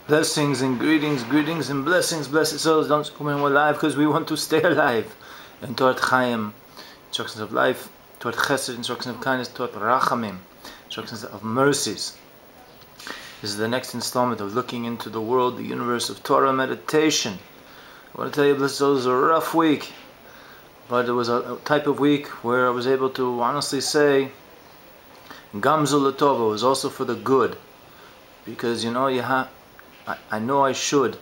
Blessings and greetings, greetings and blessings, blessed souls. Don't come in, we're alive because we want to stay alive. In Torah Chaim, instructions of life, Torah Chesed, instructions of kindness, Torah Rachamim, instructions of mercies. This is the next installment of looking into the world, the universe of Torah meditation. I want to tell you, blessed souls, it was a rough week, but it was a type of week where I was able to honestly say, Gamzul Latova was also for the good, because you know I know I should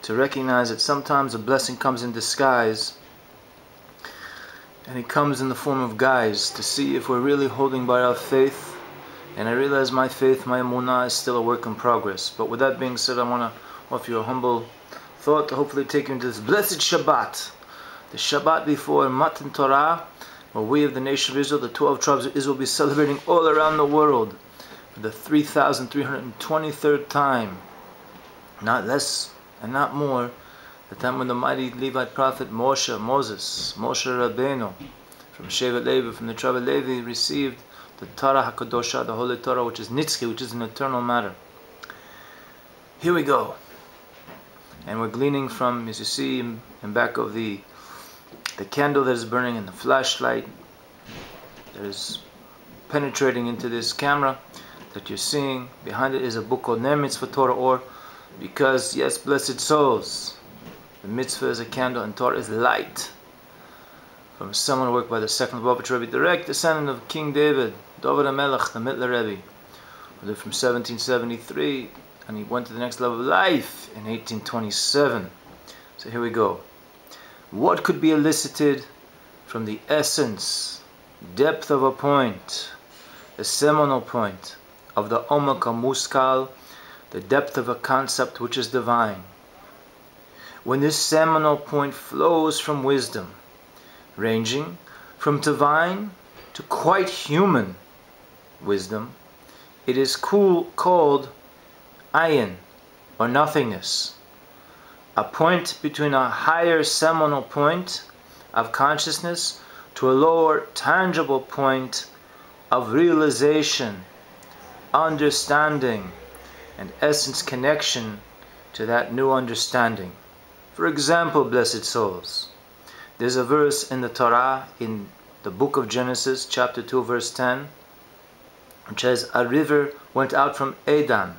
to recognize that sometimes a blessing comes in disguise, and it comes in the form of guise to see if we're really holding by our faith. And I realize my faith, my emunah, is still a work in progress. But with that being said, I want to offer you a humble thought to hopefully take you into this blessed Shabbat, the Shabbat before Matan Torah, where we of the nation of Israel, the 12 tribes of Israel, will be celebrating all around the world for the 3,323rd time. Not less and not more, the time when the mighty Levite prophet Moshe Rabbeinu, from Shevet Levi, from the tribe of Levi, received the Torah HaKadosha, the Holy Torah, which is Nitzchi, which is an eternal matter. Here we go. And we're gleaning from, as you see in back of the candle that is burning and the flashlight that is penetrating into this camera that you're seeing. Behind it is a book called Ner Mitzvah Torah, or because, yes, blessed souls, the mitzvah is a candle and Torah is light. From someone worked by the second Lubavitch Rebbe, direct descendant of King David, David HaMelech, the Mittler Rebbe, who lived from 1773, and he went to the next level of life in 1827. So here we go. What could be elicited from the essence, depth of a point, the seminal point of the Omak HaMuskal, the depth of a concept which is divine? When this seminal point flows from wisdom, ranging from divine to quite human wisdom, it is called ayin, or nothingness, a point between a higher seminal point of consciousness to a lower tangible point of realization, understanding, and essence connection to that new understanding. For example, blessed souls, there's a verse in the Torah, in the book of Genesis, chapter 2, verse 10, which says, a river went out from Eden.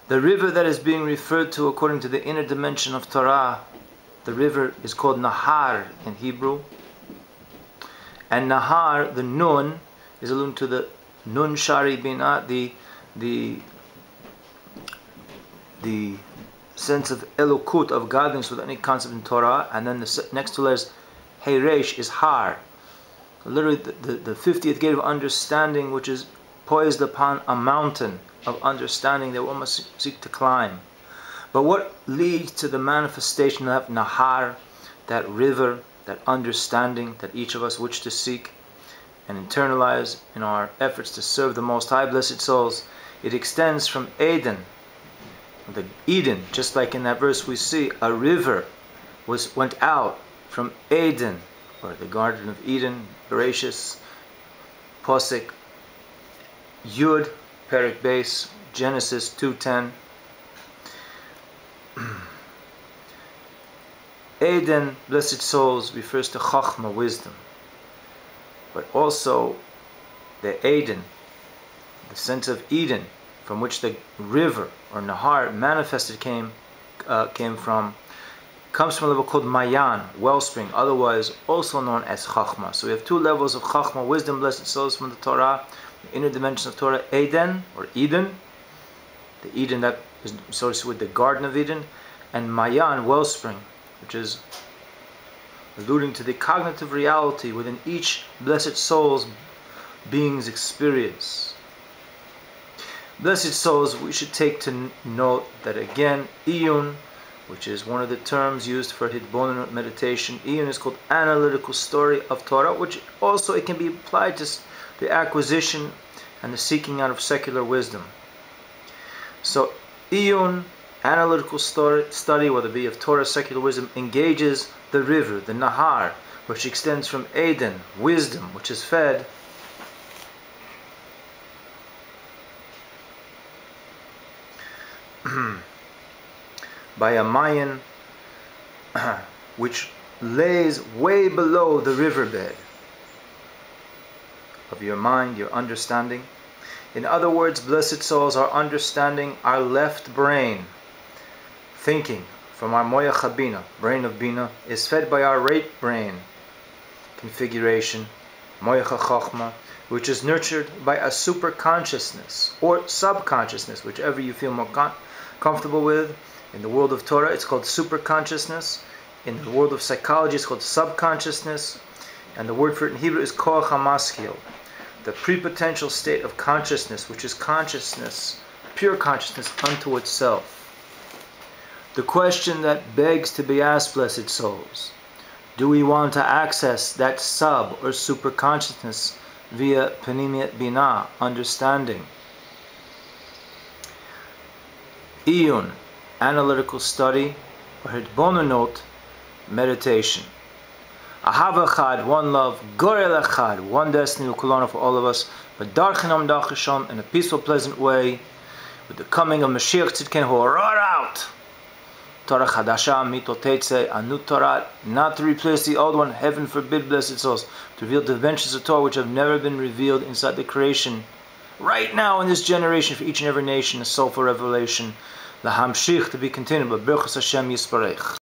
The river that is being referred to according to the inner dimension of Torah, the river is called Nahar in Hebrew. And Nahar, the Nun, is alluding to the Nun Shari Binah, the sense of Elokut, of godliness, with any concept in Torah. And then the next two letters, Hey Resh, is Har. Literally the 50th gate of understanding, which is poised upon a mountain of understanding that one must seek to climb. But what leads to the manifestation of Nahar, that river, that understanding that each of us wish to seek and internalize in our efforts to serve the Most High, blessed souls? It extends from Eden, the Eden, just like in that verse we see, a river went out from Eden, or the Garden of Eden, Bereshis, Posek, Yud, Perek Beis, Genesis 2:10. Eden, blessed souls, refers to Chachma, wisdom, but also the Eden, the sense of Eden, from which the river or Nahar manifested came from, comes from a level called Mayan, wellspring, otherwise also known as Chachma. So we have two levels of Chachma, wisdom, blessed souls, from the Torah, the inner dimension of Torah, Eden, or Eden, the Eden that is associated with the Garden of Eden, and Mayan, wellspring, which is alluding to the cognitive reality within each blessed soul's being's experience. Blessed souls, we should take to note that again, Iyun, which is one of the terms used for Hitbonenut meditation, Iyun is called analytical story of Torah, which also it can be applied to the acquisition and the seeking out of secular wisdom. So Iyun, analytical study, whether it be of Torah, secular wisdom, engages the river, the Nahar, which extends from Eden, wisdom, which is fed by a mayan which lays way below the riverbed of your mind, your understanding. In other words, blessed souls, our understanding, our left brain, thinking from our moya chabina, brain of bina, is fed by our right brain configuration, moya chachma, which is nurtured by a super consciousness or subconsciousness, whichever you feel more comfortable with. In the world of Torah, it's called super consciousness. In the world of psychology, it's called subconsciousness. And the word for it in Hebrew is koach hamaskil, the prepotential state of consciousness, which is consciousness, pure consciousness unto itself. The question that begs to be asked, blessed souls, do we want to access that sub or super consciousness via panimiyat bina, understanding? Iyun, analytical study, or hitbonenut, meditation. Ahava echad, one love, gorel echad, one destiny, ukulana for all of us, but darchinam dachasham, in a peaceful, pleasant way, with the coming of Mashiach Tzidken, who will roar out Torah chadasha mitotetze, a new Torah, not to replace the old one, heaven forbid, blessed souls, to reveal dimensions of Torah which have never been revealed inside the creation. Right now in this generation, for each and every nation, a soulful revelation, lahamshich, to be continued, but Birchas Hashem Yisparech.